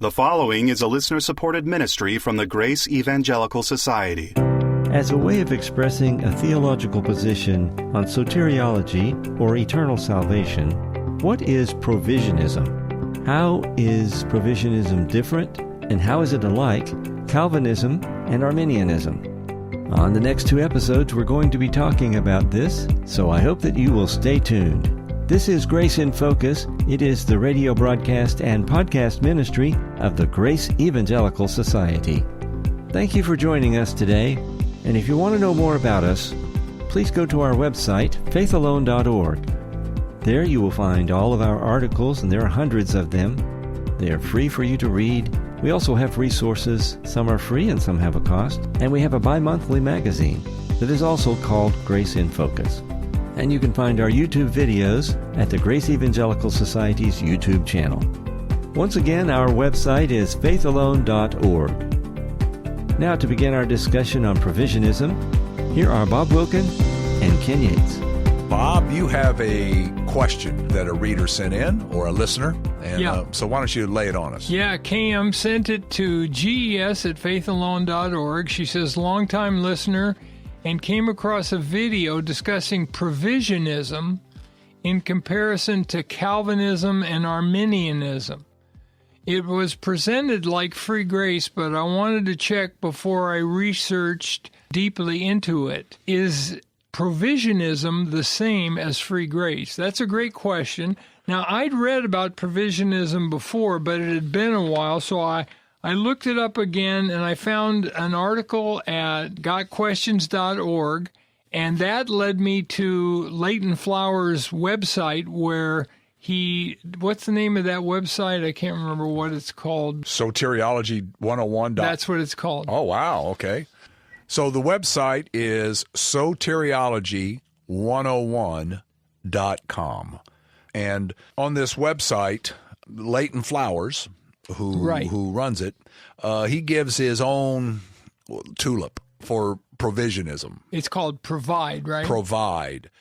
The following is a listener-supported ministry from the Grace Evangelical Society. As a way of expressing a theological position on soteriology or eternal salvation, what is provisionism? How is provisionism different, and how is it alike Calvinism and Armenianism? On the next two episodes, we're going to be talking about this, so I hope that you will stay tuned. This is Grace in Focus. It is the radio broadcast and podcast ministry of the Grace Evangelical Society. Thank you for joining us today, and if you want to know more about us, please go to our website, faithalone.org. There you will find all of our articles, and there are hundreds of them. They are free for you to read. We also have resources. Some are free and some have a cost. And we have a bi-monthly magazine that is also called Grace in Focus. And you can find our YouTube videos at the Grace Evangelical Society's YouTube channel. Once again, our website is faithalone.org. Now to begin our discussion on provisionism, here are Bob Wilkin and Ken Yates. Bob, you have a question that a reader sent in, or a listener, and so why don't you lay it on us? Yeah, Cam sent it to ges@faithalone.org. She says, longtime listener, and came across a video discussing provisionism in comparison to Calvinism and Armenianism. It was presented like free grace, but I wanted to check before I researched deeply into it. Is provisionism the same as free grace? That's a great question. Now, I'd read about provisionism before, but it had been a while, so I looked it up again, and I found an article at gotquestions.org, and that led me to Leighton Flower's website where what's the name of that website? I can't remember what it's called. Soteriology 101. That's what it's called. Oh, wow, okay. So the website is soteriology101.com. And on this website, Leighton Flowers, who runs it, he gives his own TULIP for provisionism. It's called Provide, right? Provide.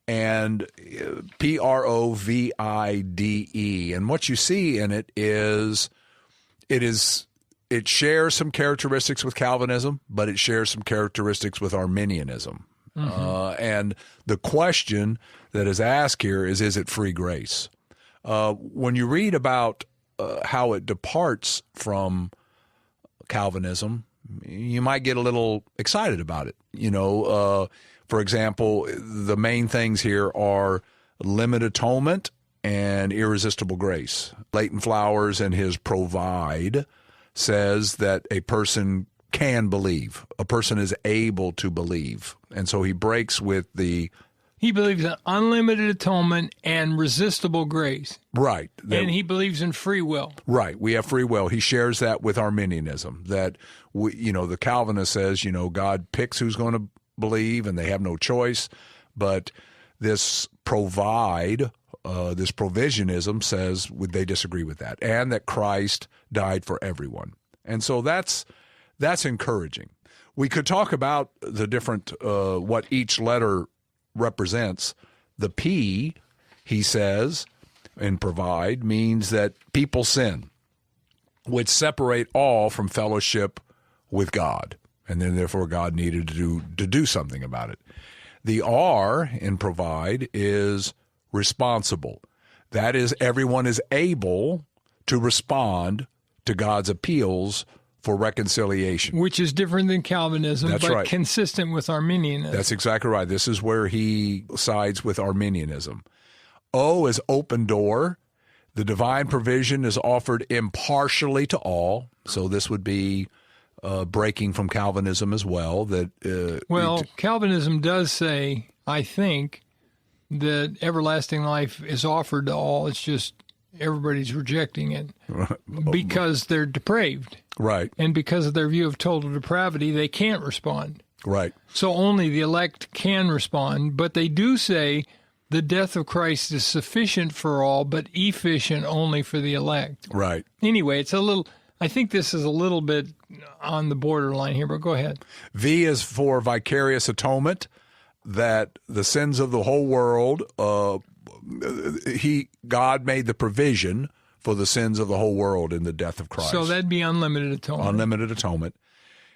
And Provide. And what you see in it is it shares some characteristics with Calvinism, but it shares some characteristics with Armenianism. Mm-hmm. And the question that is asked here is it free grace? When you read about how it departs from Calvinism, you might get a little excited about it. For example, the main things here are limited atonement and irresistible grace. Leighton Flowers in his Provide says that a person can believe. A person is able to believe. And so he breaks with he believes in unlimited atonement and resistible grace. Right. And he believes in free will. Right. We have free will. He shares that with Armenianism, that, the Calvinist says, God picks who's going to believe and they have no choice. But this Provide, this provisionism says they disagree with that, and that Christ died for everyone. And so that's encouraging. We could talk about the different, what each letter represents. The P, he says, in Provide, means that people sin, which separate all from fellowship with God, and then therefore God needed to do something about it. The R in Provide is responsible. That is, everyone is able to respond to God's appeals for reconciliation. Which is different than Calvinism, That's but right. Consistent with Armenianism. That's exactly right. This is where he sides with Armenianism. O is open door. The divine provision is offered impartially to all. So this would be breaking from Calvinism as well. Calvinism does say, I think, that everlasting life is offered to all. It's just everybody's rejecting it because they're depraved. Right. And because of their view of total depravity, they can't respond. Right. So only the elect can respond, but they do say the death of Christ is sufficient for all, but efficient only for the elect. Right. Anyway, I think this is a little bit on the borderline here, but go ahead. V is for vicarious atonement, that the sins of the whole world, God made the provision for the sins of the whole world in the death of Christ. So that'd be unlimited atonement. Unlimited atonement.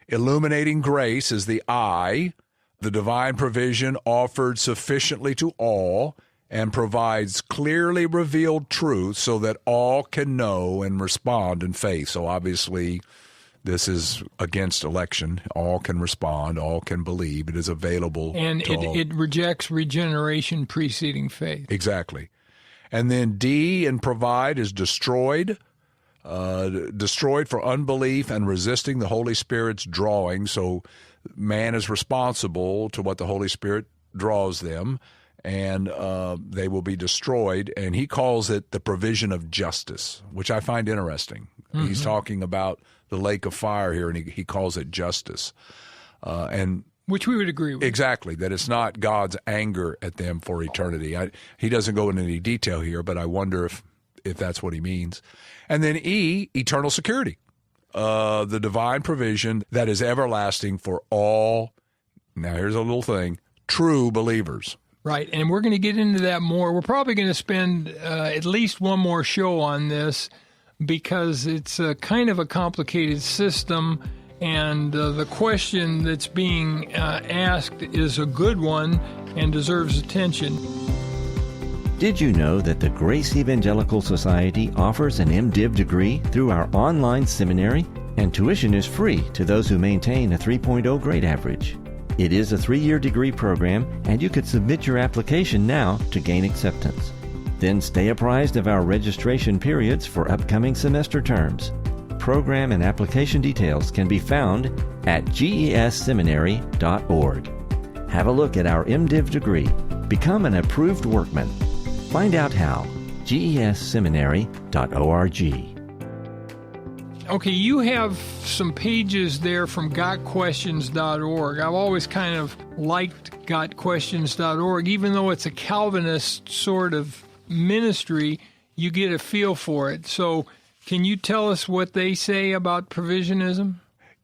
Illuminating grace is the I, the divine provision offered sufficiently to all and provides clearly revealed truth so that all can know and respond in faith. So obviously, this is against election. All can respond. All can believe. It is available and to all. It rejects regeneration preceding faith. Exactly. And then D in provide is destroyed. Destroyed for unbelief and resisting the Holy Spirit's drawing. So man is responsible to what the Holy Spirit draws them, and they will be destroyed. And he calls it the provision of justice, which I find interesting. Mm-hmm. He's talking about the lake of fire here, and he calls it justice. And which we would agree with. Exactly, that it's not God's anger at them for eternity. He doesn't go into any detail here, but I wonder if that's what he means. And then E, eternal security, the divine provision that is everlasting for all, now here's a little thing, true believers. Right, and we're going to get into that more. We're probably going to spend at least one more show on this because it's kind of a complicated system, and the question that's being asked is a good one and deserves attention. Did you know that the Grace Evangelical Society offers an MDiv degree through our online seminary? And tuition is free to those who maintain a 3.0 grade average. It is a 3-year degree program, and you could submit your application now to gain acceptance. Then stay apprised of our registration periods for upcoming semester terms. Program and application details can be found at gesseminary.org. Have a look at our MDiv degree. Become an approved workman. Find out how. gesseminary.org. Okay, you have some pages there from gotquestions.org. I've always kind of liked gotquestions.org. Even though it's a Calvinist sort of ministry, you get a feel for it. So can you tell us what they say about provisionism?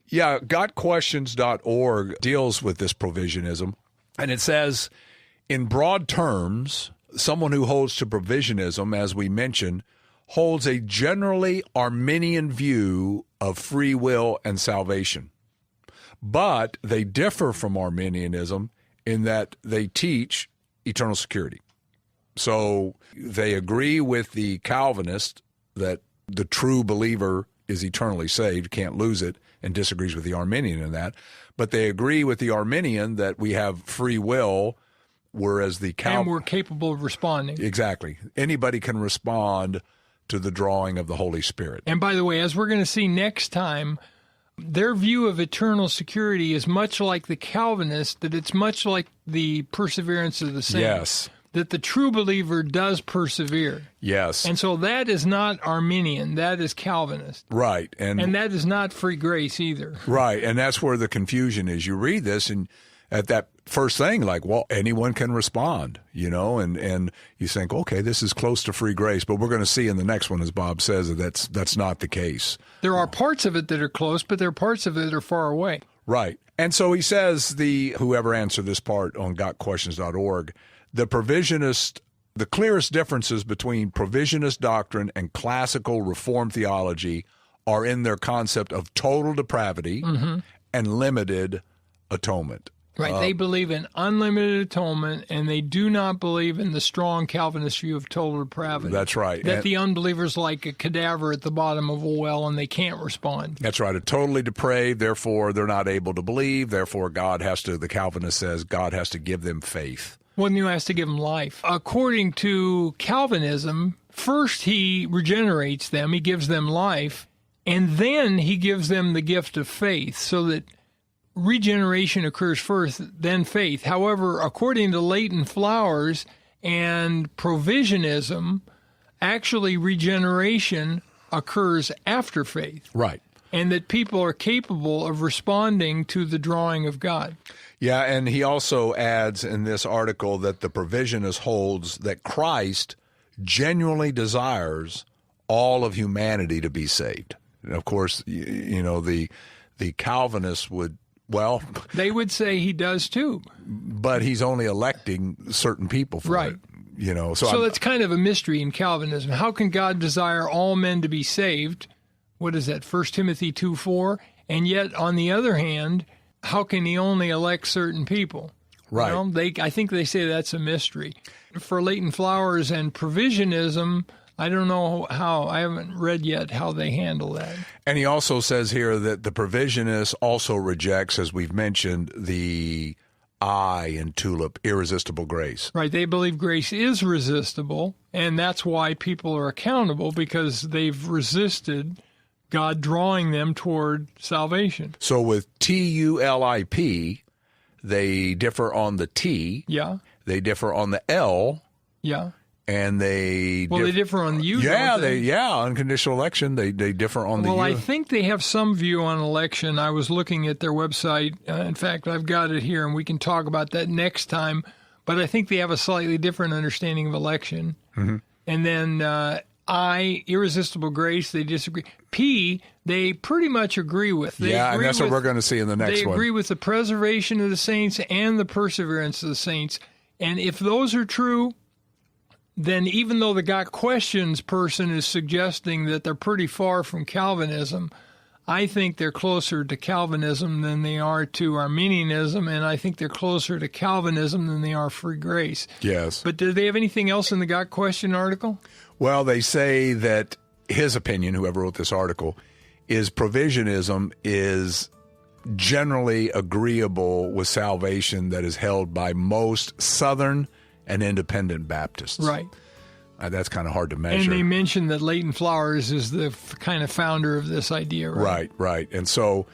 Yeah, gotquestions.org deals with this provisionism. And it says, in broad terms, someone who holds to provisionism, as we mentioned, holds a generally Armenian view of free will and salvation. But they differ from Armenianism in that they teach eternal security. So they agree with the Calvinist that the true believer is eternally saved, can't lose it, and disagrees with the Armenian in that. But they agree with the Armenian that we have free will, whereas the and we're capable of responding. Exactly. Anybody can respond to the drawing of the Holy Spirit. And by the way, as we're going to see next time, their view of eternal security is much like the Calvinist, that it's much like the perseverance of the saints. Yes. That the true believer does persevere. Yes. And so that is not Armenian, that is Calvinist. Right. And that is not free grace either. Right. And that's where the confusion is. You read this and at that first thing, like, well, anyone can respond, and you think, okay, this is close to free grace, but we're going to see in the next one, as Bob says, that that's not the case. There are parts of it that are close, but there are parts of it that are far away. Right. And so he says, whoever answered this part on gotquestions.org, the clearest differences between provisionist doctrine and classical Reformed theology are in their concept of total depravity and limited atonement. Right. They believe in unlimited atonement, and they do not believe in the strong Calvinist view of total depravity. That's right. That the unbeliever's like a cadaver at the bottom of a well, and they can't respond. That's right. A totally depraved, therefore they're not able to believe. Therefore, the Calvinist says, God has to give them faith. Well, he has to give them life. According to Calvinism, first he regenerates them, he gives them life, and then he gives them the gift of faith, so that regeneration occurs first, then faith. However, according to Leighton Flowers and Provisionism, actually regeneration occurs after faith. Right. And that people are capable of responding to the drawing of God. Yeah, and he also adds in this article that the provisionist holds that Christ genuinely desires all of humanity to be saved. And of course, the Calvinists would, they would say he does too. But he's only electing certain people for it. So that's kind of a mystery in Calvinism. How can God desire all men to be saved? What is that, 1 Timothy 2:4? And yet, on the other hand, how can he only elect certain people? Right. I think they say that's a mystery. For Leighton Flowers and Provisionism, I don't know how. I haven't read yet how they handle that. And he also says here that the Provisionist also rejects, as we've mentioned, the I in TULIP, irresistible grace. Right. They believe grace is resistible, and that's why people are accountable, because they've resisted God drawing them toward salvation. So with TULIP, they differ on the T. Yeah. They differ on the L. Yeah. And they differ on the U. Yeah, unconditional election. They differ on the U. Well, I think they have some view on election. I was looking at their website. In fact, I've got it here, and we can talk about that next time. But I think they have a slightly different understanding of election. Mm-hmm. And then I, irresistible grace, they disagree. P, they pretty much agree with. And that's what we're going to see in the next one. They agree with the preservation of the saints and the perseverance of the saints. And if those are true, then even though the Got Questions person is suggesting that they're pretty far from Calvinism, I think they're closer to Calvinism than they are to Armenianism, and I think they're closer to Calvinism than they are free grace. Yes. But do they have anything else in the Got Question article? Well, they say that his opinion, whoever wrote this article, is Provisionism is generally agreeable with salvation that is held by most Southern and Independent Baptists. Right. That's kind of hard to measure. And they mentioned that Leighton Flowers is the kind of founder of this idea, right? Right. And so,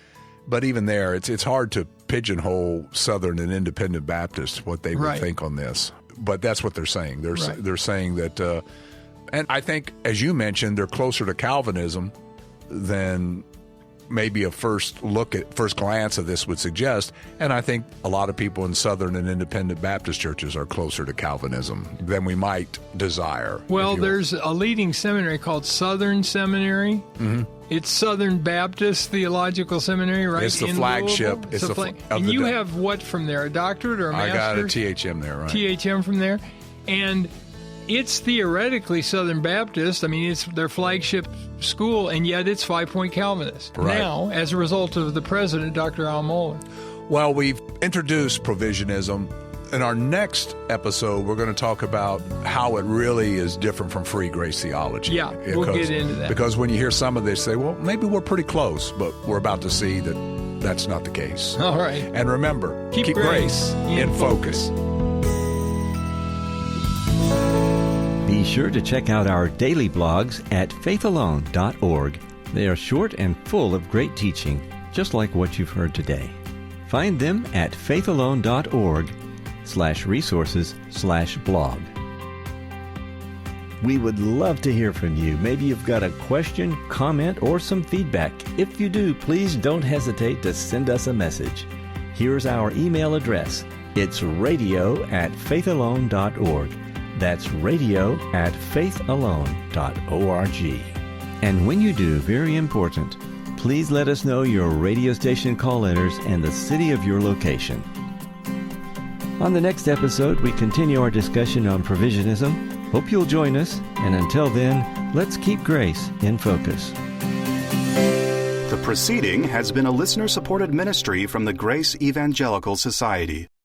but even there, it's hard to pigeonhole Southern and Independent Baptists, what they would think on this. But that's what they're saying. They're saying that, and I think, as you mentioned, they're closer to Calvinism than maybe a first glance of this would suggest. And I think a lot of people in Southern and Independent Baptist churches are closer to Calvinism than we might desire. Well, there's a leading seminary called Southern Seminary. Mm-hmm. It's Southern Baptist Theological Seminary, right? It's the flagship. And you have what from there? A doctorate or a master's? I got a THM there, right? THM from there. And it's theoretically Southern Baptist. I mean, it's their flagship school, and yet it's 5-point Calvinist. Right. Now, as a result of the president, Dr. Al Mohler. Well, we've introduced Provisionism. In our next episode, we're going to talk about how it really is different from free grace theology. Yeah, we'll get into that. Because when you hear some of this, say, well, maybe we're pretty close, but we're about to see that that's not the case. All right. And remember, keep grace in focus. Be sure to check out our daily blogs at faithalone.org. They are short and full of great teaching, just like what you've heard today. Find them at faithalone.org/resources/blog. We would love to hear from you. Maybe you've got a question, comment, or some feedback. If you do, please don't hesitate to send us a message. Here's our email address. It's radio@faithalone.org. That's radio@faithalone.org. And when you do, very important, please let us know your radio station call letters and the city of your location. On the next episode, we continue our discussion on Provisionism. Hope you'll join us, and until then, let's keep grace in focus. The proceeding has been a listener-supported ministry from the Grace Evangelical Society.